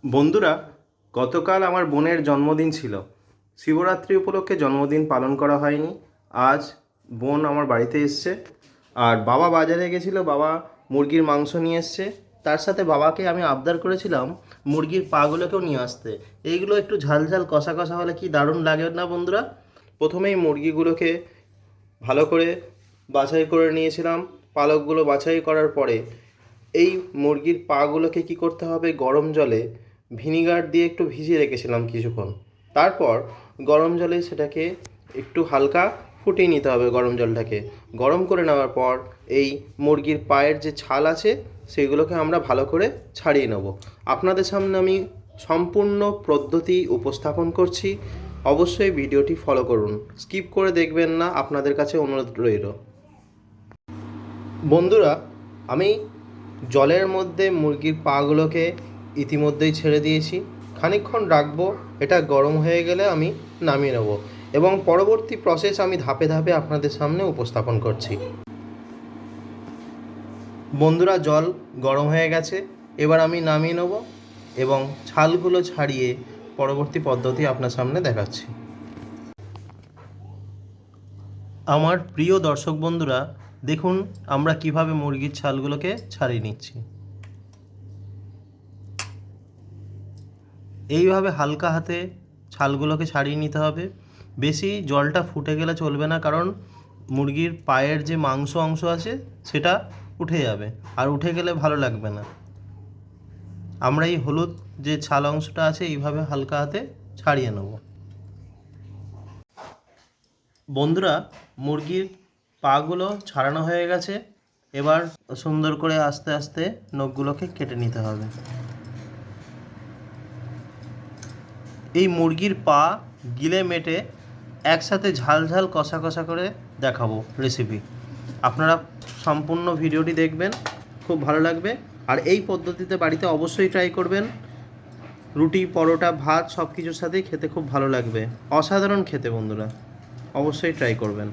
বন্ধুরা, গতকাল আমার বোনের জন্মদিন ছিল। শিবরাত্রি উপলক্ষে জন্মদিন পালন করা হয়নি। আজ বোন আমার বাড়িতে এসছে, আর বাবা বাজারে গেছিলো, বাবা মুরগির মাংস নিয়ে এসছে। তার সাথে বাবাকে আমি আবদার করেছিলাম মুরগির পাগুলোকেও নিয়ে আসতে। এইগুলো একটু ঝাল ঝাল কষা কষা হলে কি দারুণ লাগে না বন্ধুরা। প্রথমেই মুরগিগুলোকে ভালো করে বাছাই করে নিয়েছিলাম। পালকগুলো বাছাই করার পরে এই মুরগির পাগুলোকে কি করতে হবে, গরম জলে ভিনিগার দিয়ে একটু ভিজিয়ে রেখেছিলাম কিছুক্ষণ। তারপর গরম জলে সেটাকে একটু হালকা ফুটিয়ে নিতে হবে। গরম জলটাকে গরম করে নেওয়ার পর এই মুরগির পায়ের যে ছাল আছে সেগুলোকে আমরা ভালো করে ছাড়িয়ে নেব। আপনাদের সামনে আমি সম্পূর্ণ পদ্ধতি উপস্থাপন করছি। অবশ্যই ভিডিওটি ফলো করুন, স্কিপ করে দেখবেন না, আপনাদের কাছে অনুরোধ রইল। বন্ধুরা, আমি জলের মধ্যে মুরগির পাগুলোকে ইতিমধ্যেই ছেড়ে দিয়েছি। খানিকক্ষণ রাখবো, এটা গরম হয়ে গেলে আমি নামিয়ে নেব এবং পরবর্তী প্রসেস আমি ধাপে ধাপে আপনাদের সামনে উপস্থাপন করছি। বন্ধুরা, জল গরম হয়ে গেছে, এবার আমি নামিয়ে নেব এবং ছালগুলো ছাড়িয়ে পরবর্তী পদ্ধতি আপনার সামনে দেখাচ্ছি। আমার প্রিয় দর্শক বন্ধুরা, দেখুন আমরা কিভাবে মুরগির ছালগুলোকে ছাড়িয়ে নিচ্ছি। এইভাবে হালকা হাতে ছালগুলোকে ছাড়িয়ে নিতে হবে। বেশি জলটা ফুটে গেলে চলবে না, কারণ মুরগির পায়ের যে মাংস অংশ আছে সেটা উঠে যাবে, আর উঠে গেলে ভালো লাগবে না। আমরা এই হলুদ যে ছাল অংশটা আছে এইভাবে হালকা হাতে ছাড়িয়ে নেব। বন্ধুরা, মুরগির পাগুলো ছাড়ানো হয়ে গেছে। এবার সুন্দর করে আস্তে আস্তে নখগুলোকে কেটে নিতে হবে। এই মুরগির পা গিলে মেটে একসাথে ঝাল ঝাল কষা কষা করে দেখাবো রেসিপি। আপনারা সম্পূর্ণ ভিডিওটি দেখবেন, খুব ভালো লাগবে। আর এই পদ্ধতিতে বাড়িতে অবশ্যই ট্রাই করবেন। রুটি, পরোটা, ভাত সব কিছুর সাথেই খেতে খুব ভালো লাগবে। অসাধারণ খেতে বন্ধুরা, অবশ্যই ট্রাই করবেন।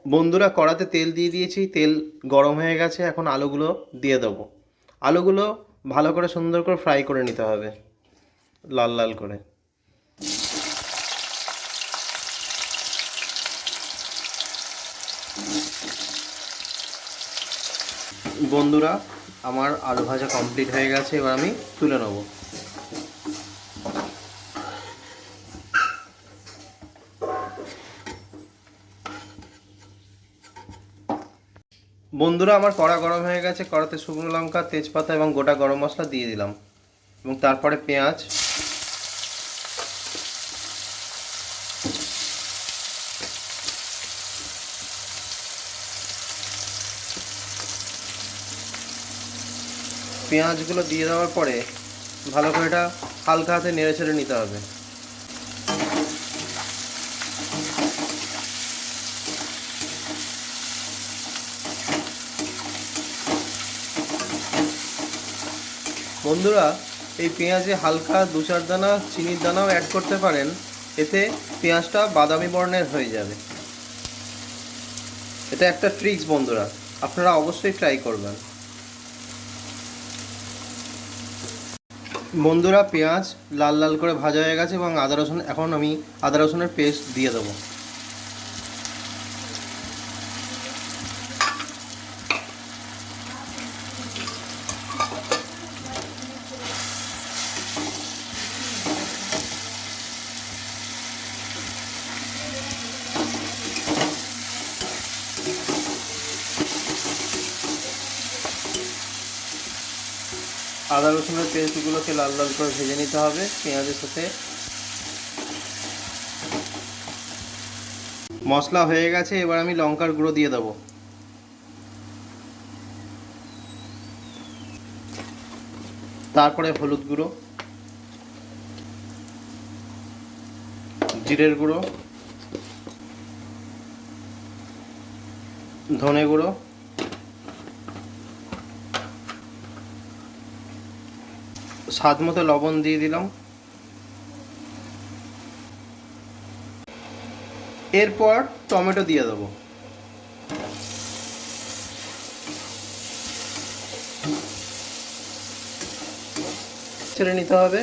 বন্ধুরা, কড়াতে তেল দিয়ে দিয়েছি, তেল গরম হয়ে গেছে। এখন আলুগুলো দিয়ে দেবো। আলুগুলো ভালো করে সুন্দর করে ফ্রাই করে নিতে হবে, লাল লাল করে। বন্ধুরা, আমার আলু ভাজা কমপ্লিট হয়ে গেছে, এবার আমি তুলে নেব। বন্ধুরা, আমার কড়া গরম হয়ে গেছে। কড়াতে শুকনো লঙ্কা, তেজপাতা এবং গোটা গরম মশলা দিয়ে দিলাম এবং তারপরে পেঁয়াজ, পেঁয়াজগুলো দিয়ে দেওয়ার পরে ভালো করে এটা হালকা হাতে নেড়ে ছেড়ে নিতে হবে। বন্ধুরা, এই পেঁয়াজে হালকা 2-4 দানা চিনির দানাও অ্যাড করতে পারেন, এতে পেঁয়াজটা বাদামি বর্ণের হয়ে যাবে। এটা একটা ট্রিক্স বন্ধুরা, আপনারা অবশ্যই ট্রাই করবেন। বন্ধুরা, পেঁয়াজ লাল লাল করে ভাজা হয়ে গেছে এবং আদা রসুন, এখন আমি আদা রসুনের পেস্ট দিয়ে দেবো। আদা রসুনের পেস্টগুলোকে লাল লাল করে ভেজে নিতে হবে পেঁয়াজের সাথে। মশলা হয়ে গেছে, এবার আমি লঙ্কার গুঁড়ো দিয়ে দেবো। তারপরে হলুদ গুঁড়ো, জিরের গুঁড়ো, ধনে গুঁড়ো, স্বাদ মতো লবণ দিয়ে দিলাম। এরপর টমেটো দিয়ে দেবো। ছেড়ে নিতে হবে।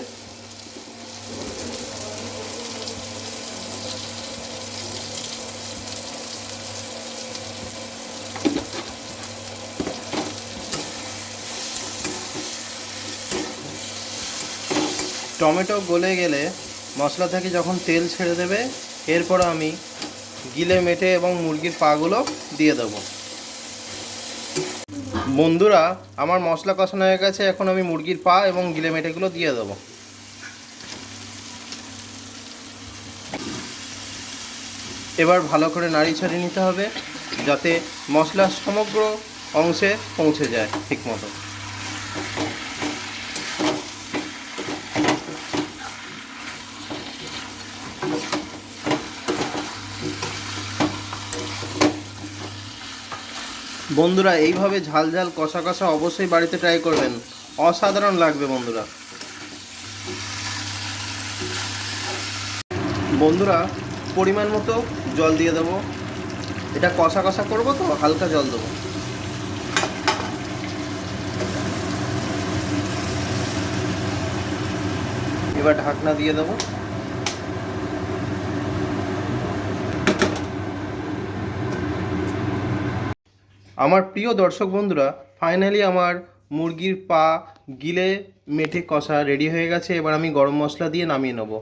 টমেটো গলে গেলে মশলা থেকে যখন তেল ছেড়ে দেবে, এরপর আমি গিলে মেটে এবং মুরগির পাগুলো দিয়ে দেবো। বন্ধুরা, আমার মশলা কষানো হয়ে গেছে, এখন আমি মুরগির পা এবং গিলে মেটেগুলো দিয়ে দেবো। এবার ভালো করে নাড়ি ছাড়িয়ে নিতে হবে যাতে মশলা সমগ্র অংশে পৌঁছে যায় ঠিকমতো। বন্ধুরা, এইভাবে ঝাল ঝাল কষা কষা অবশ্যই বাড়িতে ট্রাই করবেন, অসাধারণ লাগবে বন্ধুরা। বন্ধুরা, পরিমাণ মতো জল দিয়ে দেবো, এটা কষা কষা করবো তো হালকা জল দেবো। এবার ঢাকনা দিয়ে দেবো। আমার প্রিয় দর্শক বন্ধুরা, ফাইনালি আমার মুরগির পা গিলে মেটে কষা রেডি হয়ে গেছে। এবার আমি গরম মশলা দিয়ে নামিয়ে নেব।